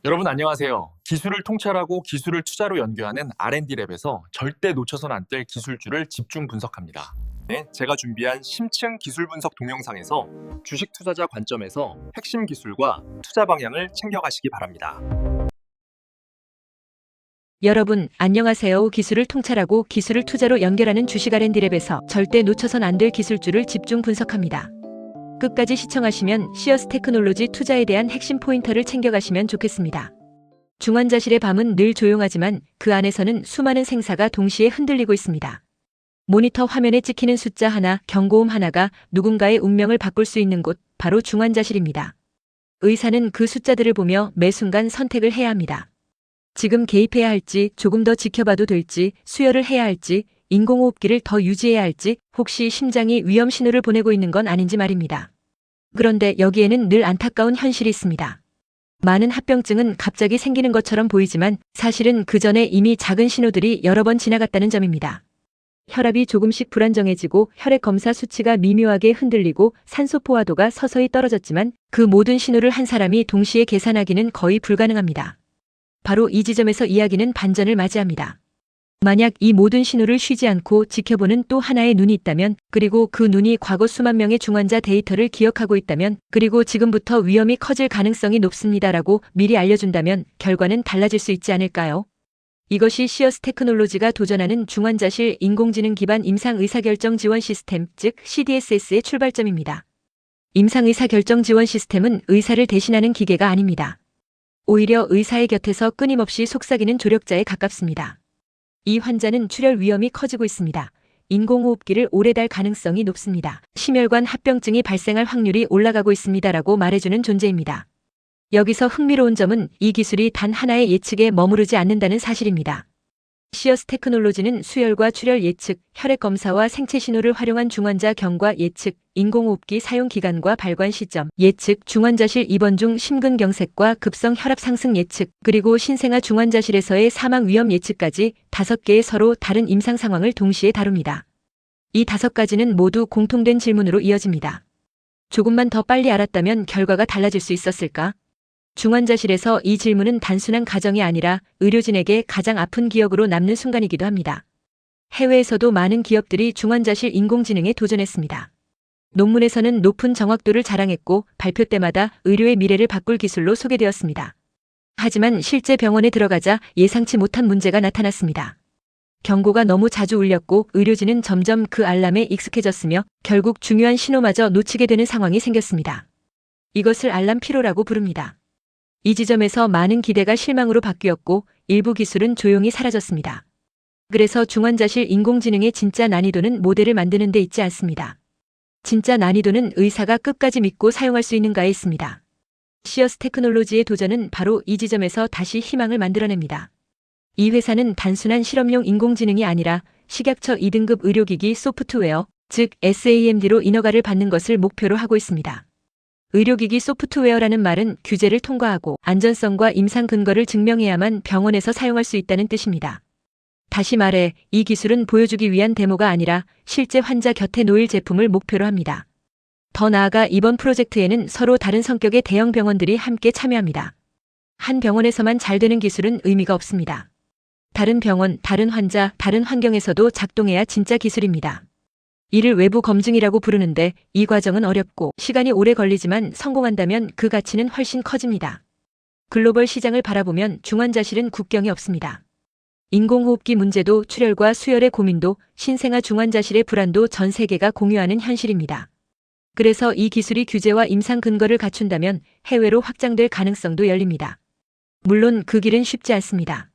여러분 안녕하세요. 기술을 통찰하고 기술을 투자로 연계하는 R&D랩에서 절대 놓쳐선 안 될 기술주를 집중 분석합니다. 네, 제가 준비한 심층 기술 분석 동영상에서 주식 투자자 관점에서 핵심 기술과 투자 방향을 챙겨가시기 바랍니다. 여러분, 안녕하세요. 기술을 통찰하고 기술을 투자로 연결하는 주식 R&D랩에서 절대 놓쳐선 안 될 기술주를 집중 분석합니다. 끝까지 시청하시면 시어스 테크놀로지 투자에 대한 핵심 포인터를 챙겨가시면 좋겠습니다. 중환자실의 밤은 늘 조용하지만 그 안에서는 수많은 생사가 동시에 흔들리고 있습니다. 모니터 화면에 찍히는 숫자 하나, 경고음 하나가 누군가의 운명을 바꿀 수 있는 곳, 바로 중환자실입니다. 의사는 그 숫자들을 보며 매 순간 선택을 해야 합니다. 지금 개입해야 할지, 조금 더 지켜봐도 될지, 수혈을 해야 할지, 인공호흡기를 더 유지해야 할지, 혹시 심장이 위험 신호를 보내고 있는 건 아닌지 말입니다. 그런데 여기에는 늘 안타까운 현실이 있습니다. 많은 합병증은 갑자기 생기는 것처럼 보이지만 사실은 그 전에 이미 작은 신호들이 여러 번 지나갔다는 점입니다. 혈압이 조금씩 불안정해지고 혈액 검사 수치가 미묘하게 흔들리고 산소 포화도가 서서히 떨어졌지만 그 모든 신호를 한 사람이 동시에 계산하기는 거의 불가능합니다. 바로 이 지점에서 이야기는 반전을 맞이합니다. 만약 이 모든 신호를 쉬지 않고 지켜보는 또 하나의 눈이 있다면, 그리고 그 눈이 과거 수만 명의 중환자 데이터를 기억하고 있다면, 그리고 지금부터 위험이 커질 가능성이 높습니다라고 미리 알려준다면 결과는 달라질 수 있지 않을까요? 이것이 시어스 테크놀로지가 도전하는 중환자실 인공지능 기반 임상의사결정 지원 시스템, 즉 CDSS의 출발점입니다. 임상의사결정 지원 시스템은 의사를 대신하는 기계가 아닙니다. 오히려 의사의 곁에서 끊임없이 속삭이는 조력자에 가깝습니다. 이 환자는 출혈 위험이 커지고 있습니다. 인공호흡기를 오래 달 가능성이 높습니다. 심혈관 합병증이 발생할 확률이 올라가고 있습니다라고 말해주는 존재입니다. 여기서 흥미로운 점은 이 기술이 단 하나의 예측에 머무르지 않는다는 사실입니다. 시어스 테크놀로지는 수혈과 출혈 예측, 혈액 검사와 생체 신호를 활용한 중환자 경과 예측, 인공호흡기 사용 기간과 발관 시점 예측, 중환자실 입원 중 심근경색과 급성 혈압 상승 예측, 그리고 신생아 중환자실에서의 사망 위험 예측까지 5개의 서로 다른 임상 상황을 동시에 다룹니다. 이 5가지는 모두 공통된 질문으로 이어집니다. 조금만 더 빨리 알았다면 결과가 달라질 수 있었을까? 중환자실에서 이 질문은 단순한 가정이 아니라 의료진에게 가장 아픈 기억으로 남는 순간이기도 합니다. 해외에서도 많은 기업들이 중환자실 인공지능에 도전했습니다. 논문에서는 높은 정확도를 자랑했고 발표 때마다 의료의 미래를 바꿀 기술로 소개되었습니다. 하지만 실제 병원에 들어가자 예상치 못한 문제가 나타났습니다. 경고가 너무 자주 울렸고 의료진은 점점 그 알람에 익숙해졌으며 결국 중요한 신호마저 놓치게 되는 상황이 생겼습니다. 이것을 알람 피로라고 부릅니다. 이 지점에서 많은 기대가 실망으로 바뀌었고 일부 기술은 조용히 사라졌습니다. 그래서 중환자실 인공지능의 진짜 난이도는 모델을 만드는 데 있지 않습니다. 진짜 난이도는 의사가 끝까지 믿고 사용할 수 있는가에 있습니다. 시어스 테크놀로지의 도전은 바로 이 지점에서 다시 희망을 만들어냅니다. 이 회사는 단순한 실험용 인공지능이 아니라 식약처 2등급 의료기기 소프트웨어, 즉 SAMD로 인허가를 받는 것을 목표로 하고 있습니다. 의료기기 소프트웨어라는 말은 규제를 통과하고 안전성과 임상 근거를 증명해야만 병원에서 사용할 수 있다는 뜻입니다. 다시 말해 이 기술은 보여주기 위한 데모가 아니라 실제 환자 곁에 놓일 제품을 목표로 합니다. 더 나아가 이번 프로젝트에는 서로 다른 성격의 대형 병원들이 함께 참여합니다. 한 병원에서만 잘 되는 기술은 의미가 없습니다. 다른 병원, 다른 환자, 다른 환경에서도 작동해야 진짜 기술입니다. 이를 외부 검증이라고 부르는데 이 과정은 어렵고 시간이 오래 걸리지만 성공한다면 그 가치는 훨씬 커집니다. 글로벌 시장을 바라보면 중환자실은 국경이 없습니다. 인공호흡기 문제도 출혈과 수혈의 고민도 신생아 중환자실의 불안도 전 세계가 공유하는 현실입니다. 그래서 이 기술이 규제와 임상 근거를 갖춘다면 해외로 확장될 가능성도 열립니다. 물론 그 길은 쉽지 않습니다.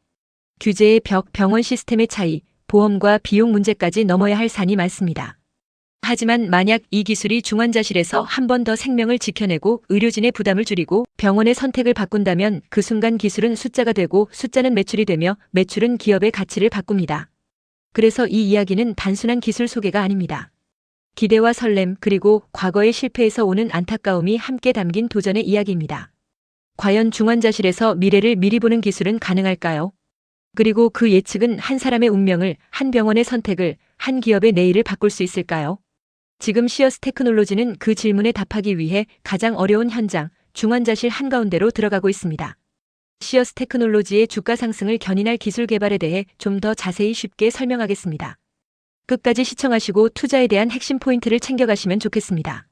규제의 벽, 병원 시스템의 차이, 보험과 비용 문제까지 넘어야 할 산이 많습니다. 하지만 만약 이 기술이 중환자실에서 한 번 더 생명을 지켜내고 의료진의 부담을 줄이고 병원의 선택을 바꾼다면 그 순간 기술은 숫자가 되고 숫자는 매출이 되며 매출은 기업의 가치를 바꿉니다. 그래서 이 이야기는 단순한 기술 소개가 아닙니다. 기대와 설렘 그리고 과거의 실패에서 오는 안타까움이 함께 담긴 도전의 이야기입니다. 과연 중환자실에서 미래를 미리 보는 기술은 가능할까요? 그리고 그 예측은 한 사람의 운명을, 한 병원의 선택을, 한 기업의 내일을 바꿀 수 있을까요? 지금 시어스 테크놀로지는 그 질문에 답하기 위해 가장 어려운 현장, 중환자실 한가운데로 들어가고 있습니다. 시어스 테크놀로지의 주가 상승을 견인할 기술 개발에 대해 좀 더 자세히 쉽게 설명하겠습니다. 끝까지 시청하시고 투자에 대한 핵심 포인트를 챙겨가시면 좋겠습니다.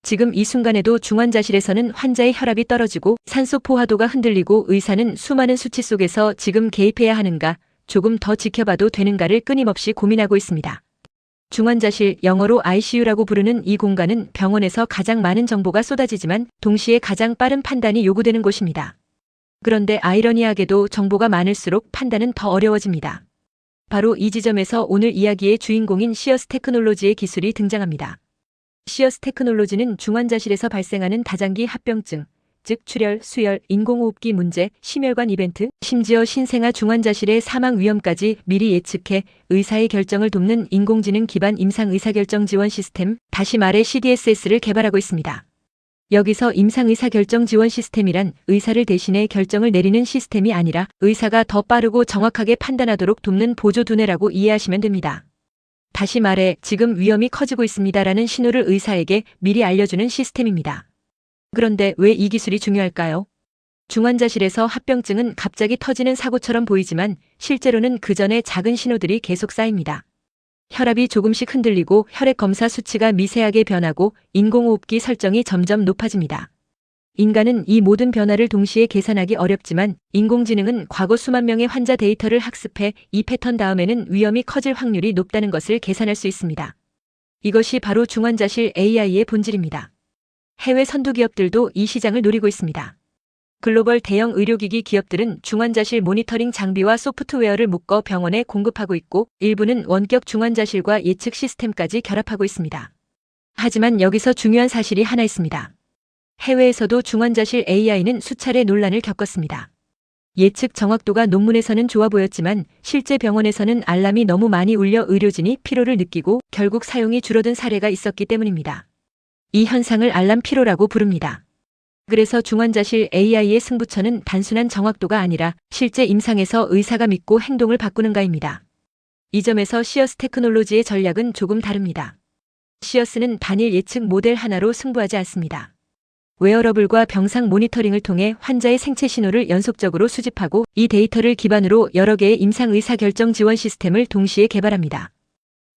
지금 이 순간에도 중환자실에서는 환자의 혈압이 떨어지고 산소 포화도가 흔들리고 의사는 수많은 수치 속에서 지금 개입해야 하는가, 조금 더 지켜봐도 되는가를 끊임없이 고민하고 있습니다. 중환자실, 영어로 ICU라고 부르는 이 공간은 병원에서 가장 많은 정보가 쏟아지지만 동시에 가장 빠른 판단이 요구되는 곳입니다. 그런데 아이러니하게도 정보가 많을수록 판단은 더 어려워집니다. 바로 이 지점에서 오늘 이야기의 주인공인 시어스 테크놀로지의 기술이 등장합니다. 시어스 테크놀로지는 중환자실에서 발생하는 다장기 합병증, 즉 출혈, 수혈, 인공호흡기 문제, 심혈관 이벤트, 심지어 신생아 중환자실의 사망 위험까지 미리 예측해 의사의 결정을 돕는 인공지능 기반 임상 의사결정 지원 시스템, 다시 말해 CDSS를 개발하고 있습니다. 여기서 임상 의사결정 지원 시스템이란 의사를 대신해 결정을 내리는 시스템이 아니라 의사가 더 빠르고 정확하게 판단하도록 돕는 보조 두뇌라고 이해하시면 됩니다. 다시 말해 지금 위험이 커지고 있습니다라는 신호를 의사에게 미리 알려주는 시스템입니다. 그런데 왜 이 기술이 중요할까요? 중환자실에서 합병증은 갑자기 터지는 사고처럼 보이지만 실제로는 그 전에 작은 신호들이 계속 쌓입니다. 혈압이 조금씩 흔들리고 혈액 검사 수치가 미세하게 변하고 인공호흡기 설정이 점점 높아집니다. 인간은 이 모든 변화를 동시에 계산하기 어렵지만 인공지능은 과거 수만 명의 환자 데이터를 학습해 이 패턴 다음에는 위험이 커질 확률이 높다는 것을 계산할 수 있습니다. 이것이 바로 중환자실 AI의 본질입니다. 해외 선두 기업들도 이 시장을 노리고 있습니다. 글로벌 대형 의료기기 기업들은 중환자실 모니터링 장비와 소프트웨어를 묶어 병원에 공급하고 있고 일부는 원격 중환자실과 예측 시스템까지 결합하고 있습니다. 하지만 여기서 중요한 사실이 하나 있습니다. 해외에서도 중환자실 AI는 수차례 논란을 겪었습니다. 예측 정확도가 논문에서는 좋아 보였지만 실제 병원에서는 알람이 너무 많이 울려 의료진이 피로를 느끼고 결국 사용이 줄어든 사례가 있었기 때문입니다. 이 현상을 알람 피로라고 부릅니다. 그래서 중환자실 AI의 승부처는 단순한 정확도가 아니라 실제 임상에서 의사가 믿고 행동을 바꾸는가입니다. 이 점에서 시어스 테크놀로지의 전략은 조금 다릅니다. 시어스는 단일 예측 모델 하나로 승부하지 않습니다. 웨어러블과 병상 모니터링을 통해 환자의 생체 신호를 연속적으로 수집하고 이 데이터를 기반으로 여러 개의 임상 의사결정 지원 시스템을 동시에 개발합니다.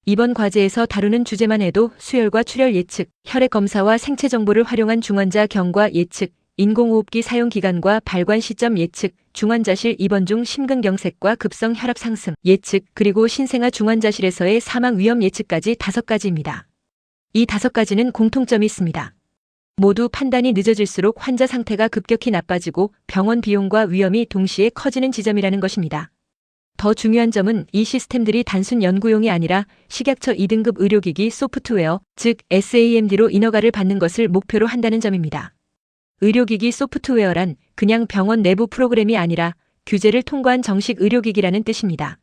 이번 과제에서 다루는 주제만 해도 수혈과 출혈 예측, 혈액 검사와 생체 정보를 활용한 중환자 경과 예측, 인공호흡기 사용 기간과 발관 시점 예측, 중환자실 입원 중 심근경색과 급성 혈압 상승 예측, 그리고 신생아 중환자실에서의 사망 위험 예측까지 5가지입니다. 이 5가지는 공통점이 있습니다. 모두 판단이 늦어질수록 환자 상태가 급격히 나빠지고 병원 비용과 위험이 동시에 커지는 지점이라는 것입니다. 더 중요한 점은 이 시스템들이 단순 연구용이 아니라 식약처 2등급 의료기기 소프트웨어, 즉 SAMD로 인허가를 받는 것을 목표로 한다는 점입니다. 의료기기 소프트웨어란 그냥 병원 내부 프로그램이 아니라 규제를 통과한 정식 의료기기라는 뜻입니다.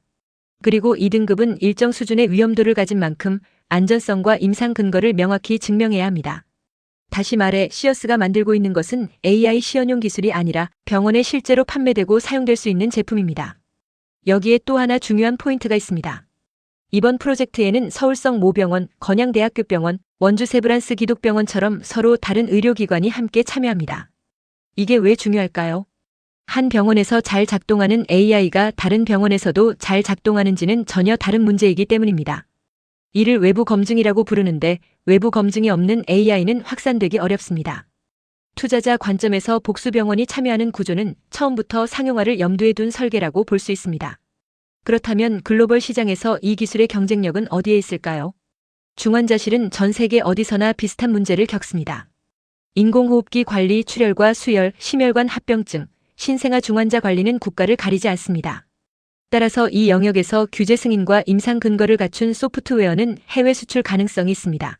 그리고 2등급은 일정 수준의 위험도를 가진 만큼 안전성과 임상 근거를 명확히 증명해야 합니다. 다시 말해 시어스가 만들고 있는 것은 AI 시연용 기술이 아니라 병원에 실제로 판매되고 사용될 수 있는 제품입니다. 여기에 또 하나 중요한 포인트가 있습니다. 이번 프로젝트에는 서울성 모병원, 건양대학교병원, 원주 세브란스 기독병원처럼 서로 다른 의료기관이 함께 참여합니다. 이게 왜 중요할까요? 한 병원에서 잘 작동하는 AI가 다른 병원에서도 잘 작동하는지는 전혀 다른 문제이기 때문입니다. 이를 외부 검증이라고 부르는데 외부 검증이 없는 AI는 확산되기 어렵습니다. 투자자 관점에서 복수병원이 참여하는 구조는 처음부터 상용화를 염두에 둔 설계라고 볼 수 있습니다. 그렇다면 글로벌 시장에서 이 기술의 경쟁력은 어디에 있을까요? 중환자실은 전 세계 어디서나 비슷한 문제를 겪습니다. 인공호흡기 관리, 출혈과 수혈, 심혈관 합병증, 신생아 중환자 관리는 국가를 가리지 않습니다. 따라서 이 영역에서 규제 승인과 임상 근거를 갖춘 소프트웨어는 해외 수출 가능성이 있습니다.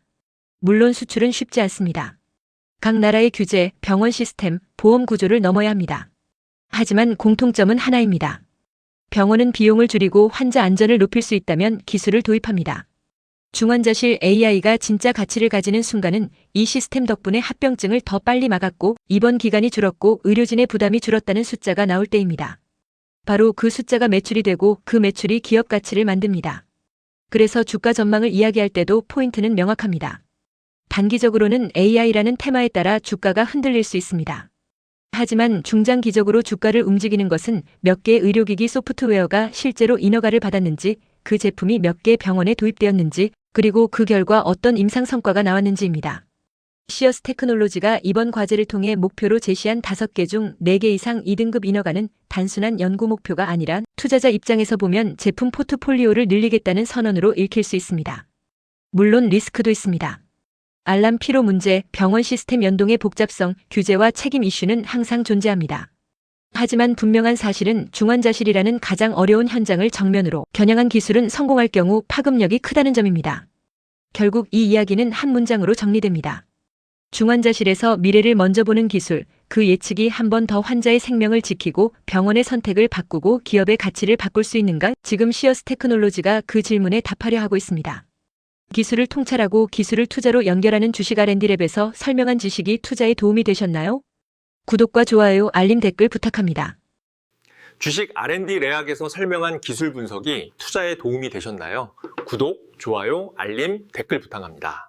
물론 수출은 쉽지 않습니다. 각 나라의 규제, 병원 시스템, 보험 구조를 넘어야 합니다. 하지만 공통점은 하나입니다. 병원은 비용을 줄이고 환자 안전을 높일 수 있다면 기술을 도입합니다. 중환자실 AI가 진짜 가치를 가지는 순간은 이 시스템 덕분에 합병증을 더 빨리 막았고 입원 기간이 줄었고 의료진의 부담이 줄었다는 숫자가 나올 때입니다. 바로 그 숫자가 매출이 되고 그 매출이 기업 가치를 만듭니다. 그래서 주가 전망을 이야기할 때도 포인트는 명확합니다. 단기적으로는 AI라는 테마에 따라 주가가 흔들릴 수 있습니다. 하지만 중장기적으로 주가를 움직이는 것은 몇 개의 의료기기 소프트웨어가 실제로 인허가를 받았는지, 그 제품이 몇 개 병원에 도입되었는지, 그리고 그 결과 어떤 임상 성과가 나왔는지입니다. 시어스 테크놀로지가 이번 과제를 통해 목표로 제시한 5개 중 4개 이상 2등급 인허가는 단순한 연구 목표가 아니라 투자자 입장에서 보면 제품 포트폴리오를 늘리겠다는 선언으로 읽힐 수 있습니다. 물론 리스크도 있습니다. 알람 피로 문제, 병원 시스템 연동의 복잡성, 규제와 책임 이슈는 항상 존재합니다. 하지만 분명한 사실은 중환자실이라는 가장 어려운 현장을 정면으로 겨냥한 기술은 성공할 경우 파급력이 크다는 점입니다. 결국 이 이야기는 한 문장으로 정리됩니다. 중환자실에서 미래를 먼저 보는 기술, 그 예측이 한 번 더 환자의 생명을 지키고 병원의 선택을 바꾸고 기업의 가치를 바꿀 수 있는가? 지금 시어스 테크놀로지가 그 질문에 답하려 하고 있습니다. 기술을 통찰하고 기술을 투자로 연결하는 주식 R&D랩에서 설명한 지식이 투자에 도움이 되셨나요? 구독과 좋아요, 알림 댓글 부탁합니다. 주식 R&D 레학에서 설명한 기술 분석이 투자에 도움이 되셨나요? 구독, 좋아요, 알림, 댓글 부탁합니다.